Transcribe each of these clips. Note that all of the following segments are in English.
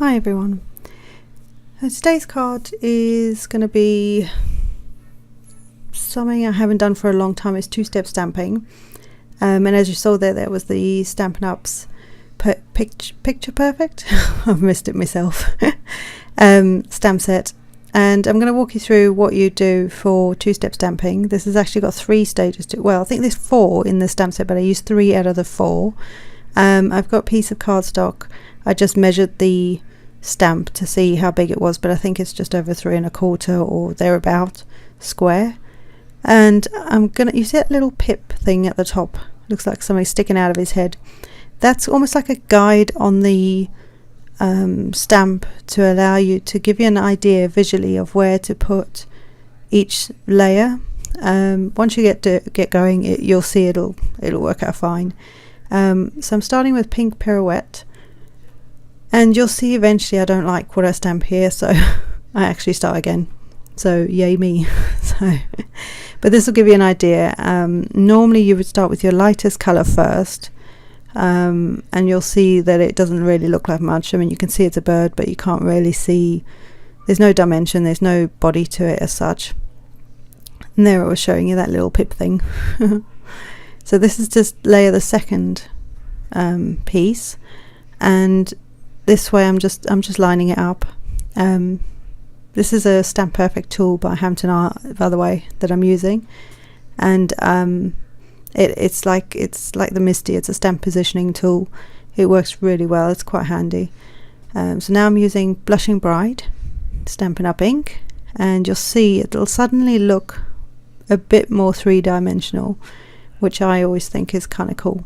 Hi everyone. Today's card is going to be something I haven't done for a long time. It's two-step stamping, and as you saw there was the Stampin' Up's Picture Perfect I've missed it myself stamp set, and I'm going to walk you through what you do for two-step stamping. This has actually got 3 stages to, well, I think there's 4 in the stamp set, but I used 3 out of the 4. I've got a piece of cardstock. I just measured the stamp to see how big it was, but I think it's just over 3 1/4 or thereabout square. And I'm gonna, you see that little pip thing at the top, looks like something sticking out of his head. That's almost like a guide on the stamp to allow you to give you an idea visually of where to put each layer. Once you get going, you'll see it'll work out fine. So I'm starting with Pink Pirouette, and you'll see eventually I don't like what I stamp here, so I actually start again. So yay me. But this will give you an idea. Normally you would start with your lightest color first, and you'll see that it doesn't really look like much. I mean, you can see it's a bird, but you can't really see, there's no dimension, there's no body to it as such. And there I was showing you that little pip thing. So this is just layer the second piece, and this way I'm just lining it up. This is a Stamp Perfect tool by Hampton Art, by the way, that I'm using, and it's like the MISTI. It's a stamp positioning tool. It works really well. It's quite handy. So now I'm using Blushing Bride Stampin' Up ink, and you'll see it'll suddenly look a bit more 3-dimensional, which I always think is kind of cool.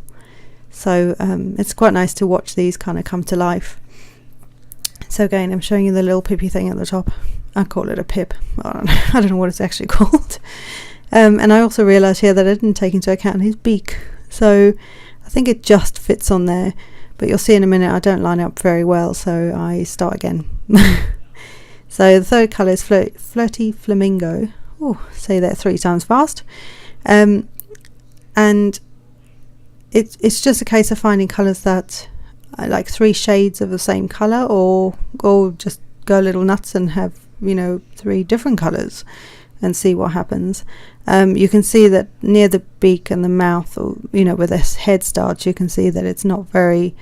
So it's quite nice to watch these kind of come to life. So again, I'm showing you the little pippy thing at the top. I call it a pip. I don't know what it's actually called. And I also realised here that I didn't take into account his beak. So I think it just fits on there. But you'll see in a minute I don't line up very well, so I start again. So the third colour is Flirty Flamingo. Oh, say that 3 times fast. And it's just a case of finding colours that are like 3 shades of the same colour, or just go a little nuts and have, 3 different colours and see what happens. You can see that near the beak and the mouth, or where this head starts, you can see that it's not very,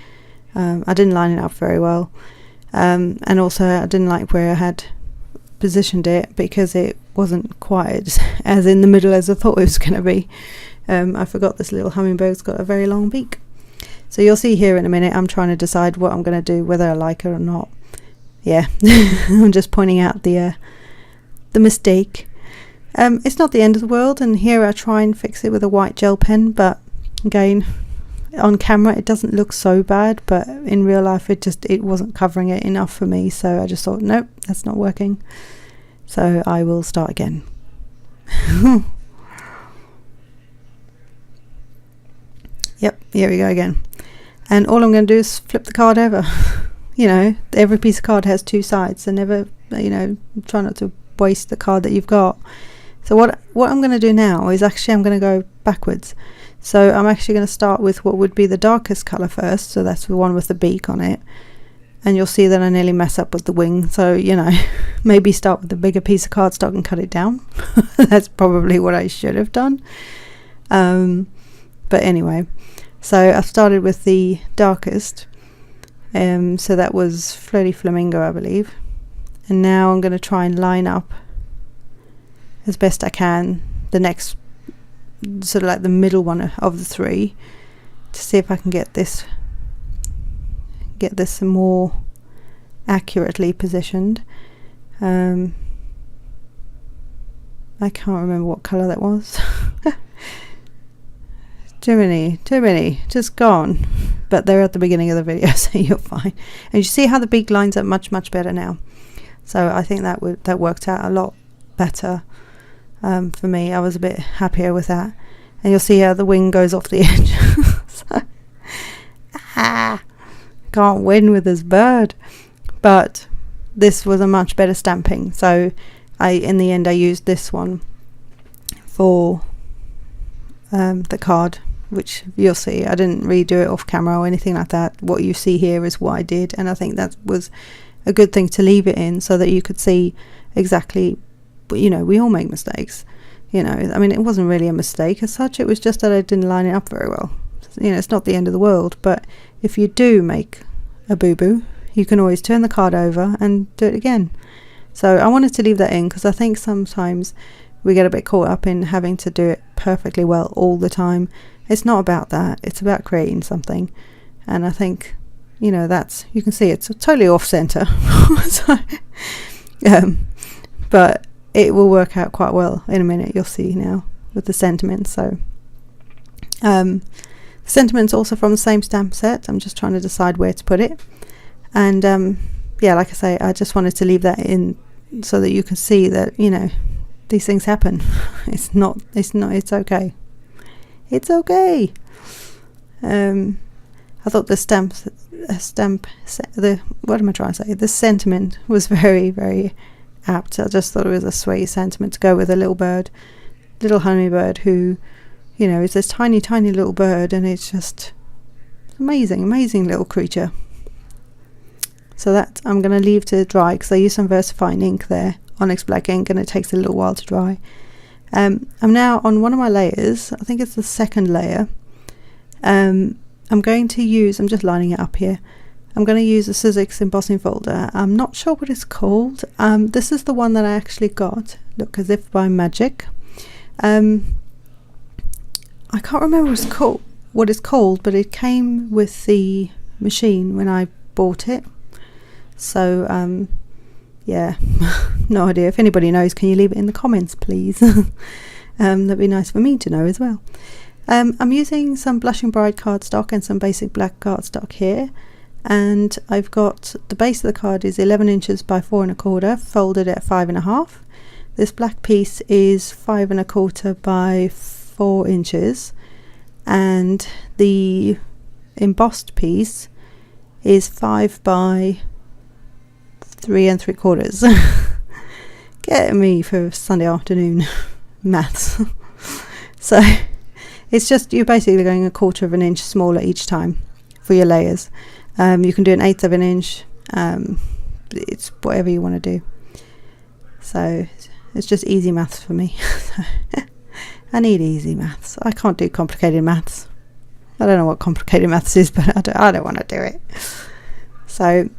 I didn't line it up very well, and also I didn't like where I had positioned it, because it wasn't quite as in the middle as I thought it was going to be. I forgot this little hummingbird's got a very long beak. So you'll see here in a minute I'm trying to decide what I'm going to do, whether I like it or not. Yeah, I'm just pointing out the mistake. It's not the end of the world, and here I try and fix it with a white gel pen, but again, on camera it doesn't look so bad, but in real life it wasn't covering it enough for me, so I just thought, nope, that's not working. So I will start again. Yep, here we go again. And all I'm going to do is flip the card over. Every piece of card has 2 sides, so never, try not to waste the card that you've got. So what I'm going to do now is actually I'm going to go backwards. So I'm actually going to start with what would be the darkest colour first, so that's the one with the beak on it. And you'll see that I nearly mess up with the wing, so maybe start with the bigger piece of cardstock and cut it down. That's probably what I should have done. But anyway, so I started with the darkest, so that was Flirty Flamingo, I believe. And now I'm going to try and line up as best I can the next, sort of like the middle one of the 3, to see if I can get this more accurately positioned. I can't remember what colour that was. Too many, just gone. But they're at the beginning of the video, so you're fine. And you see how the beak lines up much better now. So I think that worked out a lot better for me. I was a bit happier with that. And you'll see how the wing goes off the edge. Can't win with this bird. But this was a much better stamping. So in the end I used this one for the card which you'll see. I didn't redo it off camera or anything like that. What you see here is what I did, and I think that was a good thing to leave it in so that you could see exactly, you know, we all make mistakes, you know. I mean, it wasn't really a mistake as such, it was just that I didn't line it up very well. You know, it's not the end of the world, but if you do make a boo-boo, you can always turn the card over and do it again. So I wanted to leave that in because I think sometimes we get a bit caught up in having to do it perfectly well all the time. It's not about that, it's about creating something. And I think, you know, that's, you can see it's totally off center. So, but it will work out quite well in a minute, you'll see now with the sentiments. So sentiments also from the same stamp set. I'm just trying to decide where to put it, and yeah, like I say, I just wanted to leave that in so that you can see that, you know, these things happen. It's okay. It's okay. I thought the the sentiment was very, very apt. I just thought it was a sweet sentiment to go with a little bird, little honeybird who, you know, is this tiny, tiny little bird, and it's just amazing, amazing little creature. So that I'm going to leave to dry because I used some VersaFine ink there, Onyx Black ink, and it takes a little while to dry. I'm now on one of my layers. I think it's the second layer. I'm going to use, I'm just lining it up here, I'm going to use a Sizzix embossing folder. I'm not sure what it's called. This is the one that I actually got, look, as if by magic. I can't remember what it's called, but it came with the machine when I bought it. So yeah, no idea. If anybody knows, can you leave it in the comments, please? That'd be nice for me to know as well. I'm using some Blushing Bride cardstock and some basic black cardstock here, and I've got the base of the card is 11 inches by 4 1/4, folded at 5 1/2. This black piece is 5 1/4 by 4 inches, and the embossed piece is 5 by 3 3/4. Get me for Sunday afternoon maths. So it's just, you're basically going 1/4 of an inch smaller each time for your layers. You can do 1/8 of an inch. It's whatever you want to do. So it's just easy maths for me. I need easy maths. I can't do complicated maths. I don't know what complicated maths is, but I don't want to do it. So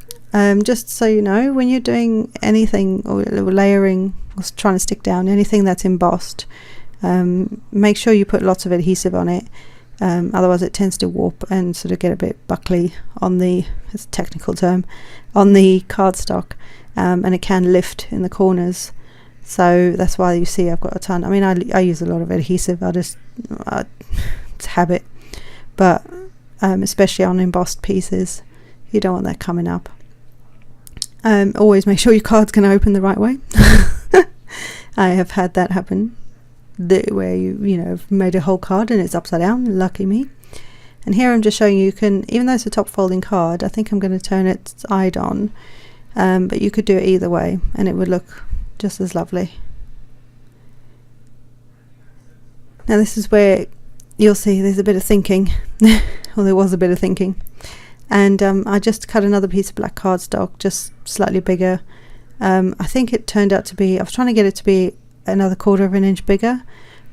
just so you know, when you're doing anything or layering or trying to stick down anything that's embossed, make sure you put lots of adhesive on it. Otherwise it tends to warp and sort of get a bit buckly on the, it's a technical term, on the cardstock, and it can lift in the corners. So that's why you see I've got a ton. I mean, I use a lot of adhesive. It's habit, but especially on embossed pieces, you don't want that coming up. Always make sure your card's going to open the right way. I have had that happen, where you know, have made a whole card and it's upside down. Lucky me. And here I'm just showing you can, even though it's a top folding card, I think I'm going to turn it side on, but you could do it either way and it would look just as lovely. Now this is where you'll see there's a bit of thinking. Well, there was a bit of thinking, and I just cut another piece of black cardstock, just slightly bigger. I think it turned out to be, I was trying to get it to be another 1/4 of an inch bigger,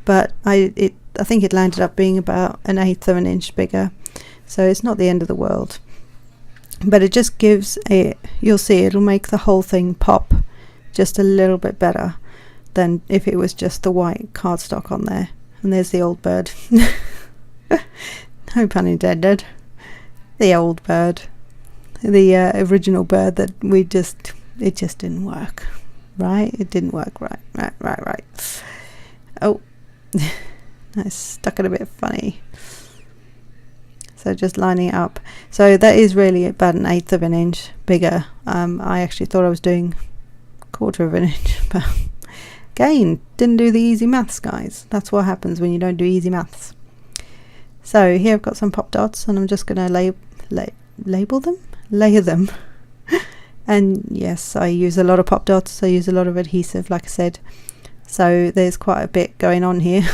but I think it landed up being about 1/8 of an inch bigger, so it's not the end of the world, but it just gives it, you'll see it'll make the whole thing pop just a little bit better than if it was just the white cardstock on there. And there's the old bird. No pun intended. The old bird, the original bird that it just didn't work. Right? It didn't work right. Oh, that's stuck it a bit funny. So just lining it up. So that is really about 1/8 of an inch bigger. I actually thought I was doing 1/4 of an inch, but again, didn't do the easy maths, guys. That's what happens when you don't do easy maths. So here I've got some pop dots, and I'm just going to layer them. And yes, I use a lot of pop dots. I use a lot of adhesive, like I said. So there's quite a bit going on here,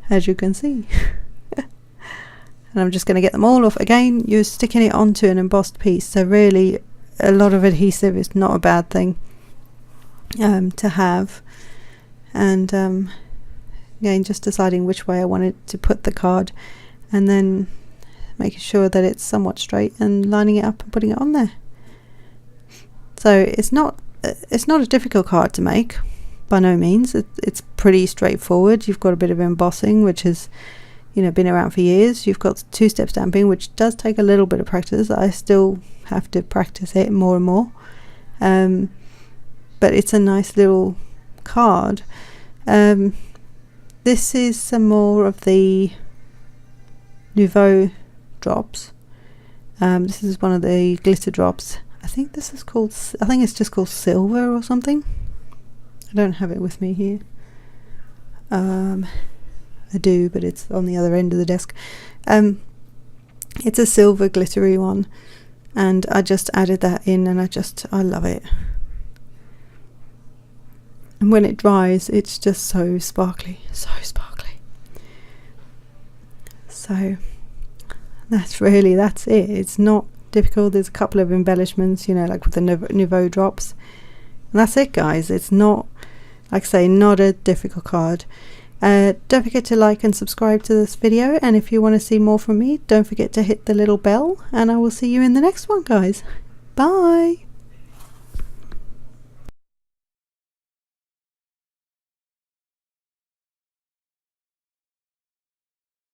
as you can see. and I'm just going to get them all off. Again, you're sticking it onto an embossed piece, so really a lot of adhesive is not a bad thing to have. And again, just deciding which way I wanted to put the card, and then making sure that it's somewhat straight and lining it up and putting it on there. So it's not a difficult card to make, by no means. It's pretty straightforward. You've got a bit of embossing, which has, you know, been around for years. You've got two-step stamping, which does take a little bit of practice. I still have to practice it more and more, but it's a nice little card. This is some more of the Nouveau drops. This is one of the glitter drops. I think it's just called Silver or something. I don't have it with me here. I do, but it's on the other end of the desk. It's a silver glittery one, and I just added that in, and I love it. And when it dries, it's just so sparkly, so sparkly. So that's it. It's not difficult. There's a couple of embellishments, you know, like with the Nouveau drops, and that's it, guys. It's not, like I say, not a difficult card. Don't forget to like and subscribe to this video, and if you want to see more from me, don't forget to hit the little bell, and I will see you in the next one, guys. Bye.